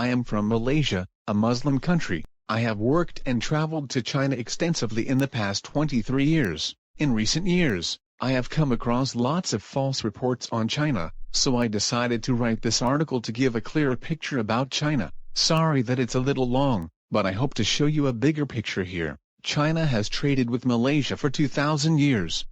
I am from Malaysia, a Muslim country. I have worked and traveled to China extensively in the past 23 years. In recent years, I have come across lots of false reports on China, so I decided to write this article to give a clearer picture about China. Sorry that it's a little long, but I hope to show you a bigger picture here. China has traded with Malaysia for 2,000 years.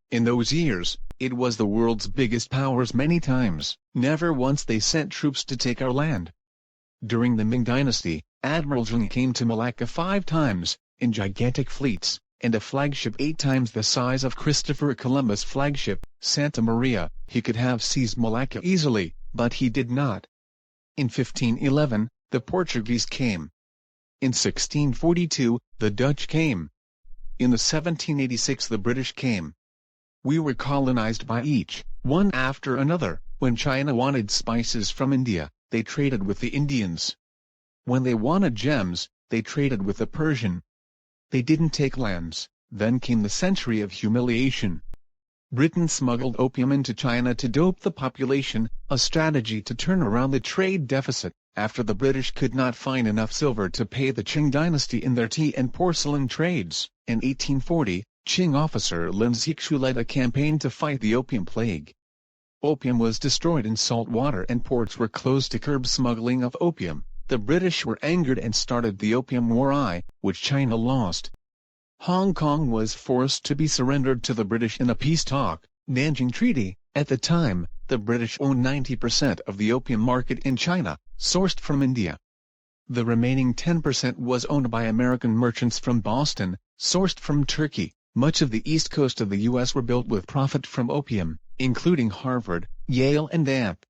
In those years, it was the world's biggest powers many times. Never once they sent troops to take our land. During the Ming Dynasty, Admiral Zheng came to Malacca 5 times, in gigantic fleets, and a flagship 8 times the size of Christopher Columbus' flagship, Santa Maria. He could have seized Malacca easily, but he did not. In 1511, the Portuguese came. In 1642, the Dutch came. In the 1786 the British came. We were colonized by each, one after another. When China wanted spices from India, they traded with the Indians. When they wanted gems, they traded with the Persian. They didn't take lands. Then came the century of humiliation. Britain smuggled opium into China to dope the population, a strategy to turn around the trade deficit. After the British could not find enough silver to pay the Qing dynasty in their tea and porcelain trades, in 1840, Qing officer Lin Zexu led a campaign to fight the opium plague. Opium was destroyed in salt water and ports were closed to curb smuggling of opium. The British were angered and started the Opium War, which China lost. Hong Kong was forced to be surrendered to the British in a peace talk, Nanjing Treaty. At the time, the British owned 90% of the opium market in China, sourced from India. The remaining 10% was owned by American merchants from Boston, sourced from Turkey. Much of the east coast of the U.S. were built with profit from opium, including Harvard, Yale and Amp.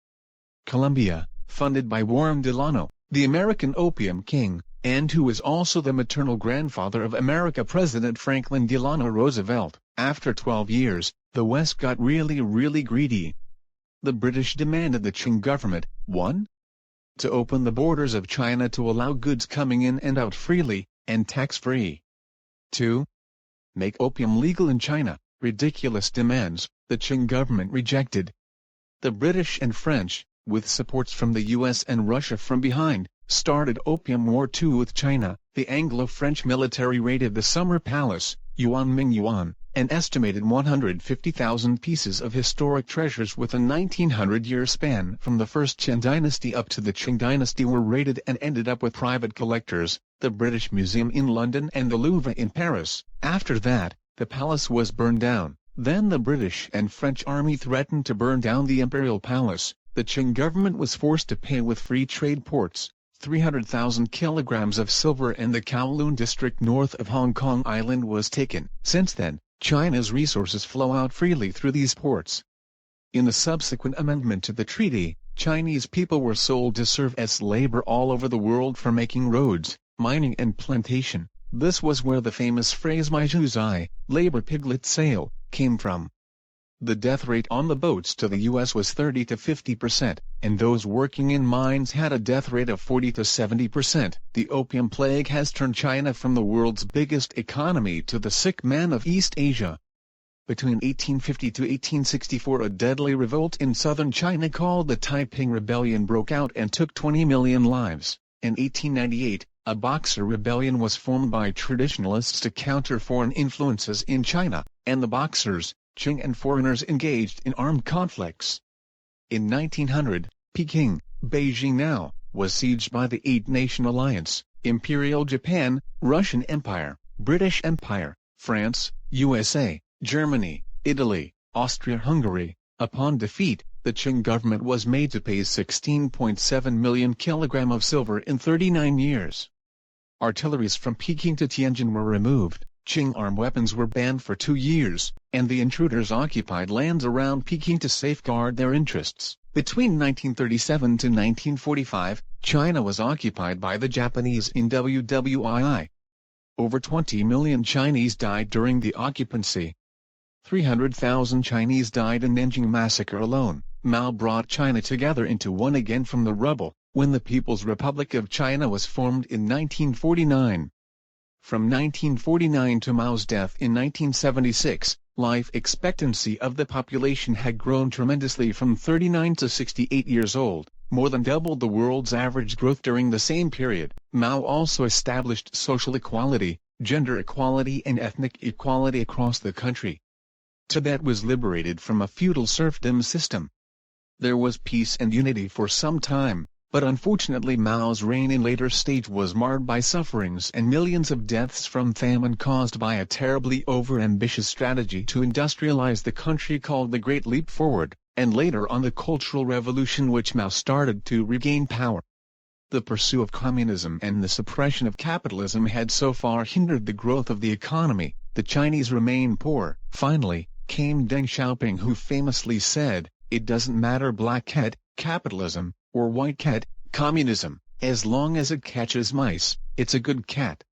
Columbia, funded by Warren Delano, the American opium king, and who was also the maternal grandfather of America President Franklin Delano Roosevelt. After 12 years, the West got really greedy. The British demanded the Qing government, 1. To open the borders of China to allow goods coming in and out freely, and tax-free. 2. Make opium legal in China. Ridiculous demands, the Qing government rejected. The British and French, with supports from the US and Russia from behind, started Opium War II with China. The Anglo-French military raided the Summer Palace, Yuan, an estimated 150,000 pieces of historic treasures with a 1900-year span from the first Qin dynasty up to the Qing dynasty were raided and ended up with private collectors, the British Museum in London and the Louvre in Paris. After that, the palace was burned down. Then the British and French army threatened to burn down the imperial palace. The Qing government was forced to pay with free trade ports. 300,000 kilograms of silver and the Kowloon district north of Hong Kong Island was taken. Since then, China's resources flow out freely through these ports. In the subsequent amendment to the treaty, Chinese people were sold to serve as labor all over the world for making roads, mining and plantation. This was where the famous phrase "mai zhu zai," labor piglet sale, came from. The death rate on the boats to the U.S. was 30 to 50%, and those working in mines had a death rate of 40 to 70%. The opium plague has turned China from the world's biggest economy to the sick man of East Asia. Between 1850 to 1864 a deadly revolt in southern China called the Taiping Rebellion broke out and took 20 million lives. In 1898, a Boxer rebellion was formed by traditionalists to counter foreign influences in China, and the Boxers, Qing and foreigners engaged in armed conflicts. In 1900, Peking, Beijing now, was sieged by the Eight-Nation Alliance, Imperial Japan, Russian Empire, British Empire, France, USA, Germany, Italy, Austria-Hungary. Upon defeat, the Qing government was made to pay 16.7 million kilograms of silver in 39 years. Artilleries from Peking to Tianjin were removed. Qing armed weapons were banned for 2 years, and the intruders occupied lands around Peking to safeguard their interests. Between 1937 to 1945, China was occupied by the Japanese in WWII. Over 20 million Chinese died during the occupancy. 300,000 Chinese died in Nanjing massacre alone. Mao brought China together into one again from the rubble, when the People's Republic of China was formed in 1949. From 1949 to Mao's death in 1976, life expectancy of the population had grown tremendously from 39 to 68 years old. more than doubled the world's average growth during the same period. Mao also established social equality, gender equality and ethnic equality across the country. Tibet was liberated from a feudal serfdom system. There was peace and unity for some time, but unfortunately Mao's reign in later stage was marred by sufferings and millions of deaths from famine caused by a terribly over-ambitious strategy to industrialize the country called the Great Leap Forward, and later on the Cultural Revolution which Mao started to regain power. The pursuit of communism and the suppression of capitalism had so far hindered the growth of the economy. The Chinese remain poor. Finally, came Deng Xiaoping, who famously said, "It doesn't matter black cat, capitalism, or white cat, communism, as long as it catches mice, it's a good cat."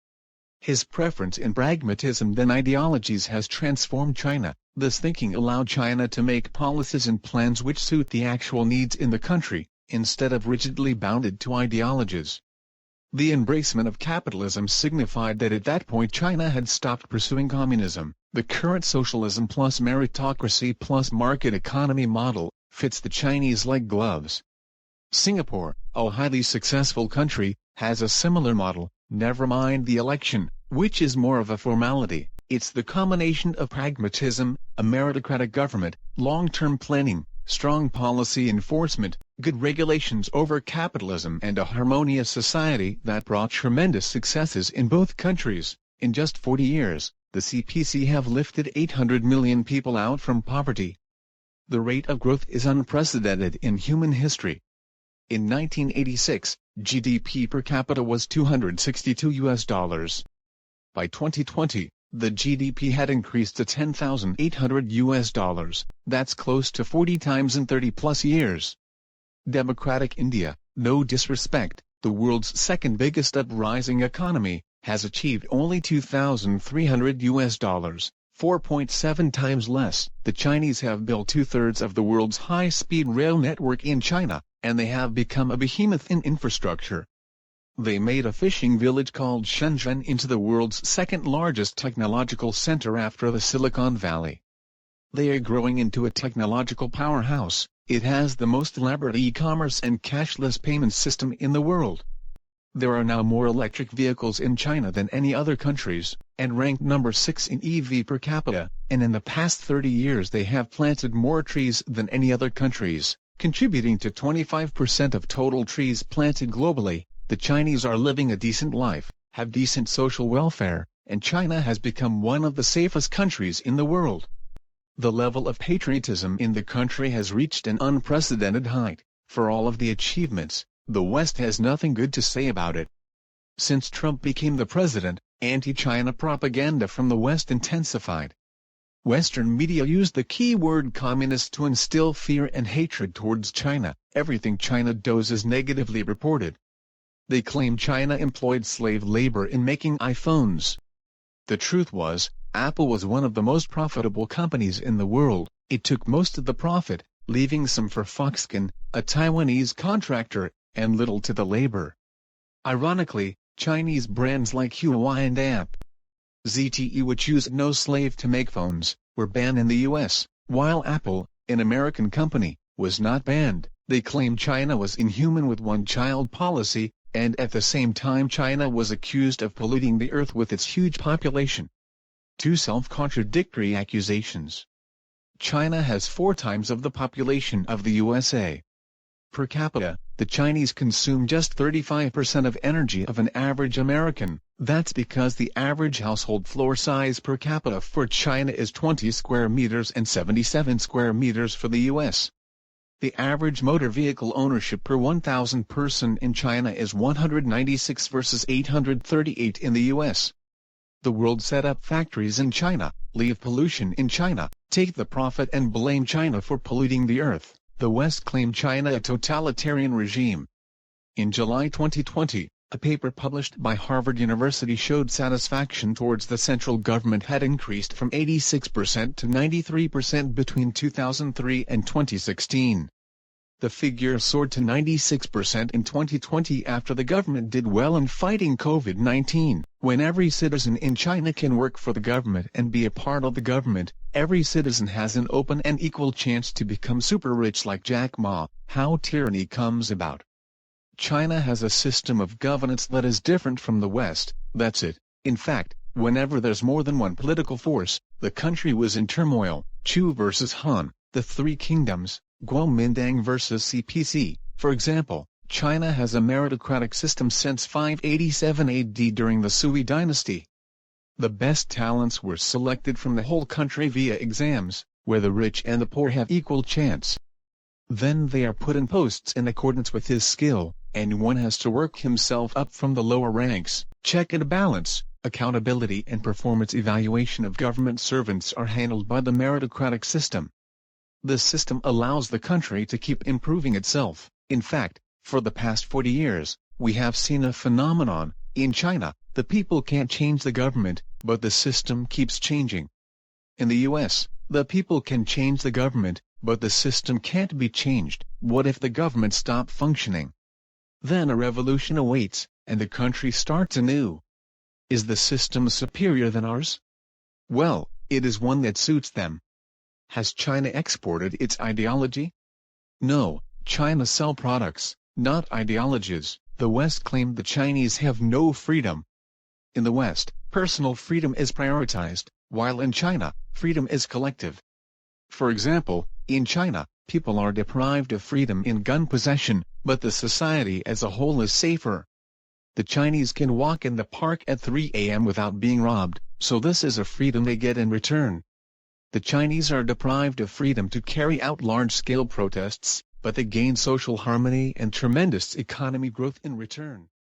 His preference in pragmatism than ideologies has transformed China. This thinking allowed China to make policies and plans which suit the actual needs in the country, instead of rigidly bounded to ideologies. The embracement of capitalism signified that at that point China had stopped pursuing communism. The current socialism plus meritocracy plus market economy model fits the Chinese like gloves. Singapore, a highly successful country, has a similar model. Never mind the election, which is more of a formality. It's the combination of pragmatism, a meritocratic government, long-term planning, strong policy enforcement, good regulations over capitalism and a harmonious society that brought tremendous successes in both countries. In just 40 years, the CPC have lifted 800 million people out from poverty. The rate of growth is unprecedented in human history. In 1986, GDP per capita was $262. By 2020, the GDP had increased to $10,800. That's close to 40 times in 30-plus years. Democratic India, no disrespect, the world's second biggest uprising economy, has achieved only $2,300, 4.7 times less. The Chinese have built two-thirds of the world's high-speed rail network in China, and they have become a behemoth in infrastructure. They made a fishing village called Shenzhen into the world's second-largest technological center after the Silicon Valley. They are growing into a technological powerhouse. It has the most elaborate e-commerce and cashless payment system in the world. There are now more electric vehicles in China than any other countries, and ranked number 6 in EV per capita, and in the past 30 years they have planted more trees than any other countries, contributing to 25% of total trees planted globally. The Chinese are living a decent life, have decent social welfare, and China has become one of the safest countries in the world. The level of patriotism in the country has reached an unprecedented height. For all of the achievements, the West has nothing good to say about it. Since Trump became the president, anti-China propaganda from the West intensified. Western media used the keyword communist to instill fear and hatred towards China. Everything China does is negatively reported. They claim China employed slave labor in making iPhones. The truth was, Apple was one of the most profitable companies in the world. It took most of the profit, leaving some for Foxconn, a Taiwanese contractor, and little to the labor. Ironically, Chinese brands like Huawei and ZTE, which used no slave to make phones, were banned in the US, while Apple, an American company, was not banned. They claimed China was inhuman with one-child policy, and at the same time China was accused of polluting the earth with its huge population. Two self-contradictory accusations. China has 4 times of the population of the USA. Per capita, the Chinese consume just 35% of energy of an average American. That's because the average household floor size per capita for China is 20 square meters and 77 square meters for the US. The average motor vehicle ownership per 1,000 person in China is 196 versus 838 in the US. The world set up factories in China, leave pollution in China, take the profit and blame China for polluting the earth. The West claimed China a totalitarian regime. In July 2020, a paper published by Harvard University showed satisfaction towards the central government had increased from 86% to 93% between 2003 and 2016. The figure soared to 96% in 2020 after the government did well in fighting COVID-19. When every citizen in China can work for the government and be a part of the government, every citizen has an open and equal chance to become super rich like Jack Ma. How tyranny comes about. China has a system of governance that is different from the West, that's it. In fact, whenever there's more than one political force, the country was in turmoil. Chu versus Han, the Three Kingdoms, Kuomintang versus CPC. For example, China has a meritocratic system since 587 AD during the Sui dynasty. The best talents were selected from the whole country via exams, where the rich and the poor have equal chance. Then they are put in posts in accordance with his skill, and one has to work himself up from the lower ranks. Check and balance, accountability and performance evaluation of government servants are handled by the meritocratic system. The system allows the country to keep improving itself. In fact, for the past 40 years, we have seen a phenomenon. In China, the people can't change the government, but the system keeps changing. In the US, the people can change the government, but the system can't be changed. What if the government stopped functioning? Then a revolution awaits, and the country starts anew. Is the system superior than ours? Well, it is one that suits them. Has China exported its ideology? No, China sells products, not ideologies. The West claimed the Chinese have no freedom. In the West, personal freedom is prioritized, while in China, freedom is collective. For example, in China, people are deprived of freedom in gun possession, but the society as a whole is safer. The Chinese can walk in the park at 3 a.m. without being robbed, so this is a freedom they get in return. The Chinese are deprived of freedom to carry out large-scale protests, but they gain social harmony and tremendous economic growth in return.